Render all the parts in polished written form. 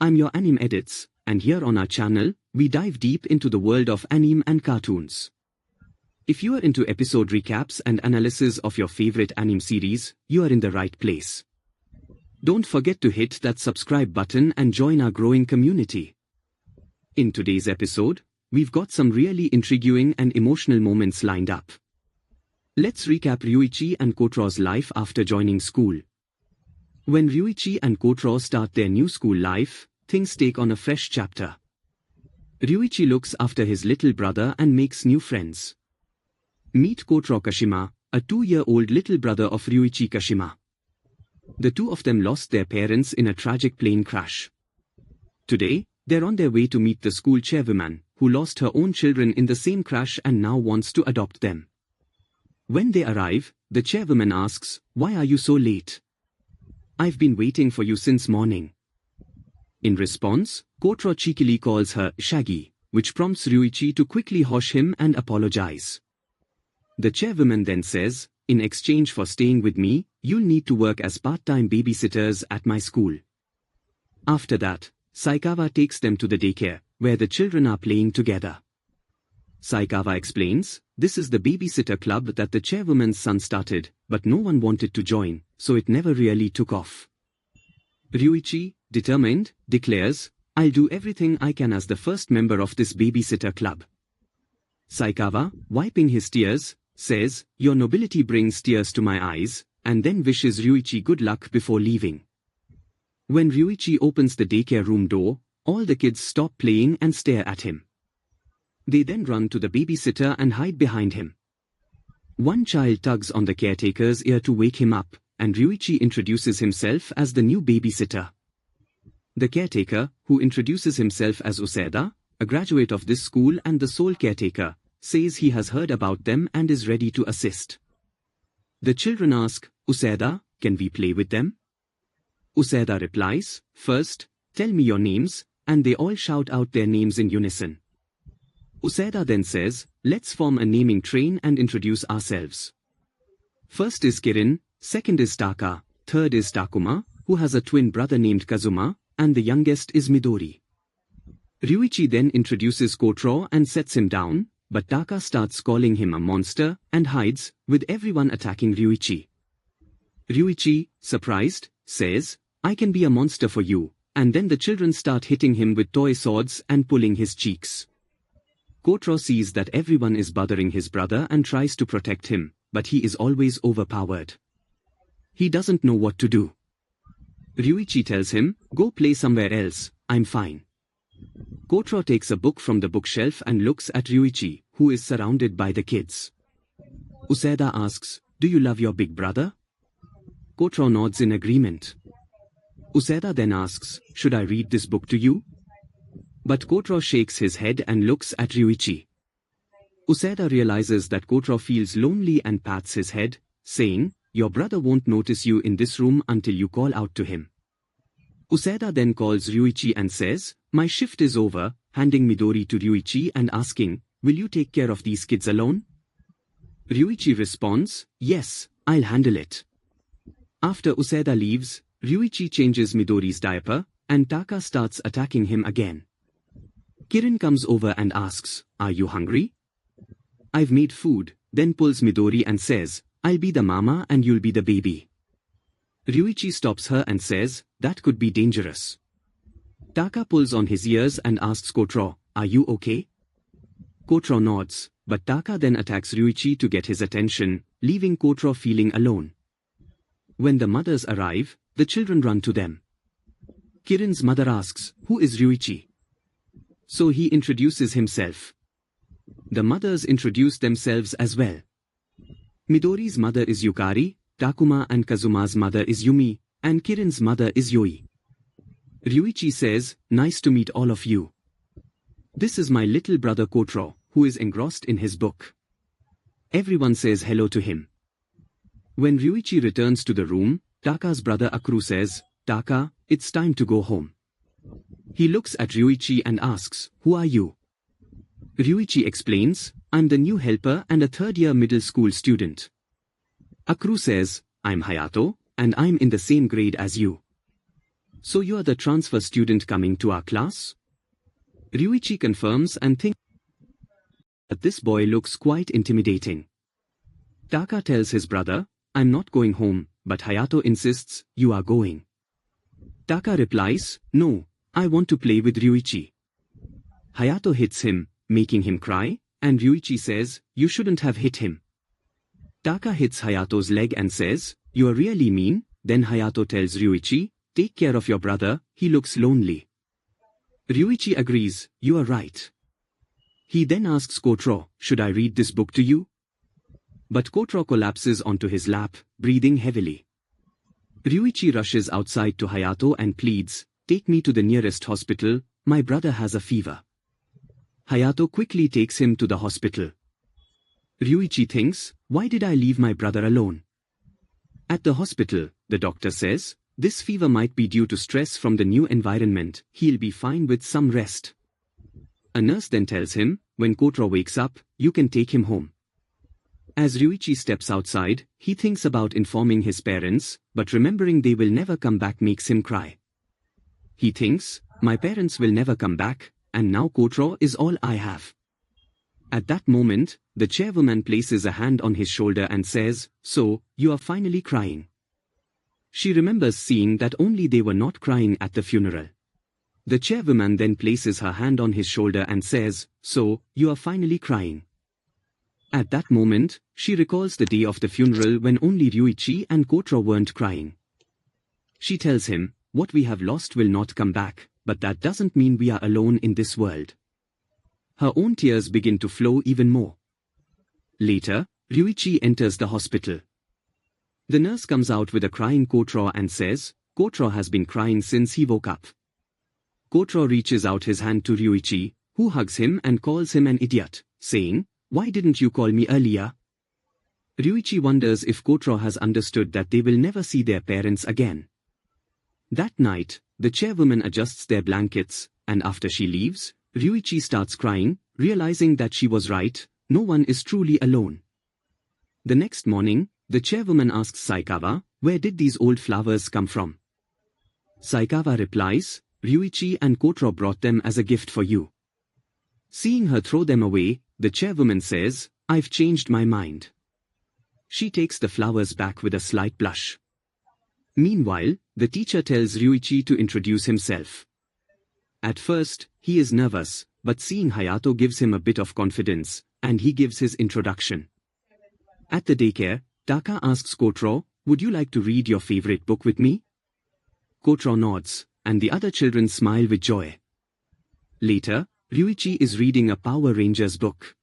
I'm your Anime Edits, and here on our channel, we dive deep into the world of anime and cartoons. If you are into episode recaps and analysis of your favorite anime series, you are in the right place. Don't forget to hit that subscribe button and join our growing community. In today's episode, we've got some really intriguing and emotional moments lined up. Let's recap Ryuuichi and Kotarou's life after joining school. When Ryuuichi and Kotarou start their new school life, things take on a fresh chapter. Ryuuichi looks after his little brother and makes new friends. Meet Kotarou Kashima, a 2-year-old little brother of Ryuuichi Kashima. The two of them lost their parents in a tragic plane crash. Today, they're on their way to meet the school chairwoman, who lost her own children in the same crash and now wants to adopt them. When they arrive, the chairwoman asks, "Why are you so late? I've been waiting for you since morning." In response, Kotarou cheekily calls her Shaggy, which prompts Ryuuichi to quickly hush him and apologize. The chairwoman then says, "In exchange for staying with me, you'll need to work as part-time babysitters at my school." After that, Saikawa takes them to the daycare, where the children are playing together. Saikawa explains, this is the babysitter club that the chairwoman's son started, but no one wanted to join, so it never really took off. Ryuuichi, determined, declares, "I'll do everything I can as the first member of this babysitter club." Saikawa, wiping his tears, says, "Your nobility brings tears to my eyes," and then wishes Ryuuichi good luck before leaving. When Ryuuichi opens the daycare room door, all the kids stop playing and stare at him. They then run to the babysitter and hide behind him. One child tugs on the caretaker's ear to wake him up, and Ryuuichi introduces himself as the new babysitter. The caretaker, who introduces himself as Useda, a graduate of this school and the sole caretaker, says he has heard about them and is ready to assist. The children ask, "Useda, can we play with them?" Useda replies, "First, tell me your names," and they all shout out their names in unison. Useda then says, "Let's form a naming train and introduce ourselves. First is Kirin, second is Taka, third is Takuma, who has a twin brother named Kazuma, and the youngest is Midori." Ryuuichi then introduces Kotarou and sets him down, but Taka starts calling him a monster and hides, with everyone attacking Ryuuichi. Ryuuichi, surprised, says, "I can be a monster for you," and then the children start hitting him with toy swords and pulling his cheeks. Kotarou sees that everyone is bothering his brother and tries to protect him, but he is always overpowered. He doesn't know what to do. Ryuuichi tells him, "Go play somewhere else, I'm fine." Kotarou takes a book from the bookshelf and looks at Ryuuichi, who is surrounded by the kids. Useda asks, "Do you love your big brother?" Kotarou nods in agreement. Useda then asks, "Should I read this book to you?" But Kotarou shakes his head and looks at Ryuuichi. Useda realizes that Kotarou feels lonely and pats his head, saying, "Your brother won't notice you in this room until you call out to him." Useda then calls Ryuuichi and says, "My shift is over," handing Midori to Ryuuichi and asking, "Will you take care of these kids alone?" Ryuuichi responds, "Yes, I'll handle it." After Useda leaves, Ryuuichi changes Midori's diaper, and Taka starts attacking him again. Kirin comes over and asks, "Are you hungry?" "I've made food," then pulls Midori and says, "I'll be the mama and you'll be the baby." Ryuuichi stops her and says, "That could be dangerous." Taka pulls on his ears and asks Kotarou, "Are you okay?" Kotarou nods, but Taka then attacks Ryuuichi to get his attention, leaving Kotarou feeling alone. When the mothers arrive, the children run to them. Kirin's mother asks, "Who is Ryuuichi?" So he introduces himself. The mothers introduce themselves as well. Midori's mother is Yukari, Takuma and Kazuma's mother is Yumi, and Kirin's mother is Yoi. Ryuuichi says, "Nice to meet all of you. This is my little brother Kotarou, who is engrossed in his book." Everyone says hello to him. When Ryuuichi returns to the room, Taka's brother Akuru says, "Taka, it's time to go home." He looks at Ryuuichi and asks, "Who are you?" Ryuuichi explains, "I'm the new helper and a third-year middle school student." Akuru says, "I'm Hayato, and I'm in the same grade as you." "So you are the transfer student coming to our class?" Ryuichi confirms and thinks that this boy looks quite intimidating. Taka tells his brother, "I'm not going home," but Hayato insists, "You are going." Taka replies, "No, I want to play with Ryuichi." Hayato hits him, making him cry, and Ryuichi says, "You shouldn't have hit him." Taka hits Hayato's leg and says, "You are really mean." Then Hayato tells Ryuichi, "Take care of your brother, he looks lonely." Ryuichi agrees, "You are right." He then asks Kotarou, "Should I read this book to you?" But Kotarou collapses onto his lap, breathing heavily. Ryuichi rushes outside to Hayato and pleads, "Take me to the nearest hospital, my brother has a fever." Hayato quickly takes him to the hospital. Ryuichi thinks, "Why did I leave my brother alone?" At the hospital, the doctor says, "This fever might be due to stress from the new environment, he'll be fine with some rest." A nurse then tells him, "When Kotarou wakes up, you can take him home." As Ryuichi steps outside, he thinks about informing his parents, but remembering they will never come back makes him cry. He thinks, "My parents will never come back, and now Kotarou is all I have." At that moment, the chairwoman places a hand on his shoulder and says, "So, you are finally crying." She remembers seeing that only they were not crying at the funeral. The chairwoman then places her hand on his shoulder and says, "So, you are finally crying." At that moment, she recalls the day of the funeral when only Ryuichi and Kotarou weren't crying. She tells him, "What we have lost will not come back, but that doesn't mean we are alone in this world." Her own tears begin to flow even more. Later, Ryuichi enters the hospital. The nurse comes out with a crying Kotarou and says, "Kotarou has been crying since he woke up." Kotarou reaches out his hand to Ryuichi, who hugs him and calls him an idiot, saying, "Why didn't you call me earlier?" Ryuichi wonders if Kotarou has understood that they will never see their parents again. That night, the chairwoman adjusts their blankets, and after she leaves, Ryuichi starts crying, realizing that she was right, no one is truly alone. The next morning, the chairwoman asks Saikawa, "Where did these old flowers come from?" Saikawa replies, "Ryuichi and Kotarou brought them as a gift for you." Seeing her throw them away, the chairwoman says, "I've changed my mind." She takes the flowers back with a slight blush. Meanwhile, the teacher tells Ryuichi to introduce himself. At first, he is nervous, but seeing Hayato gives him a bit of confidence, and he gives his introduction. At the daycare, Taka asks Kotarou, "Would you like to read your favorite book with me?" Kotarou nods, and the other children smile with joy. Later, Ryuichi is reading a Power Rangers book.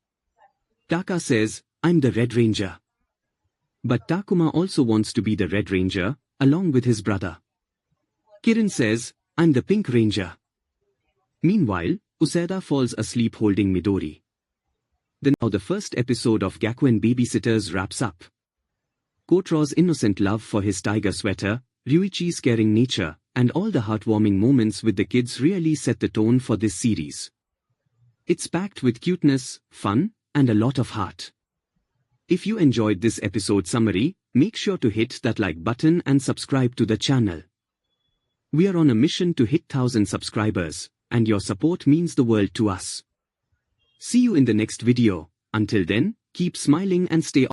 Taka says, "I'm the Red Ranger." But Takuma also wants to be the Red Ranger, along with his brother. Kirin says, "I'm the Pink Ranger." Meanwhile, Useda falls asleep holding Midori. Now the first episode of Gakuen Babysitters wraps up. Kotarou's innocent love for his tiger sweater, Ryuichi's caring nature, and all the heartwarming moments with the kids really set the tone for this series. It's packed with cuteness, fun, and a lot of heart. If you enjoyed this episode summary, make sure to hit that like button and subscribe to the channel. We are on a mission to hit 1,000 subscribers, and your support means the world to us. See you in the next video. Until then, keep smiling and stay